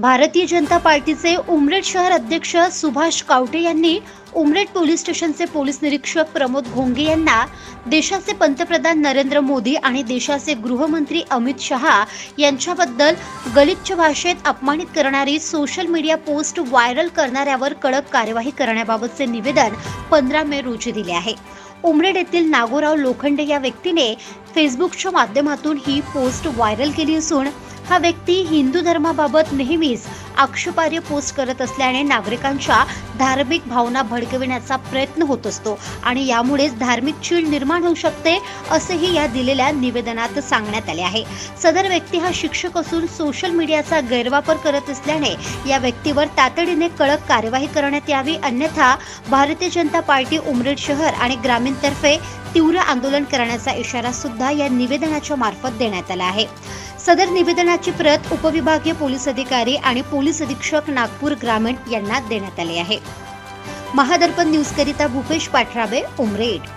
भारतीय जनता पार्टीचे उमरेड शहर अध्यक्ष सुभाष कावटे यांनी उमरेड पोलीस स्टेशनचे पोलीस निरीक्षक प्रमोद घोंगे यांना देशाचे पंतप्रधान नरेंद्र मोदी आणि देशाचे गृहमंत्री अमित शहा यांच्याबद्दल गलिच्छ भाषेत अपमानित करणारी सोशल मीडिया पोस्ट व्हायरल करणाऱ्यावर कडक कार्यवाही करण्याबाबतचे निवेदन 15 मे रोजी दिले आहे। उमरेड येथील नागोराव लोखंडे या व्यक्तीने फेसबुकच्या माध्यमातून ही पोस्ट व्हायरल केली असून हा व्यक्ती हिंदू धर्माबाबत नेहमीच आक्षेपार्ह पोस्ट करत असल्याने नागरिकांच्या धार्मिक भावना भडकविण्याचा प्रयत्न होत असतो आणि यामुळेच धार्मिक चीड निर्माण होऊ शकते असेही या दिलेल्या निवेदनात सांगण्यात आले आहे। सदर व्यक्ती हा शिक्षक असून सोशल मीडियाचा गैरवापर करत असल्याने या व्यक्तीवर तातडीने कडक कार्यवाही करण्यात यावी, अन्यथा भारतीय जनता पार्टी उमरेड शहर आणि ग्रामीण तर्फे तीव्र आंदोलन करण्याचा इशारा सुद्धा या निवेदनाच्या मार्फत देण्यात आला आहे। सदर निवेदनाची प्रत उपविभागीय पोलीस अधिकारी आणि पोलीस अधीक्षक नागपूर ग्रामीण यांना देण्यात आली आहे। महादर्पण न्यूज करिता भूपेश पाठराबे, उमरेड।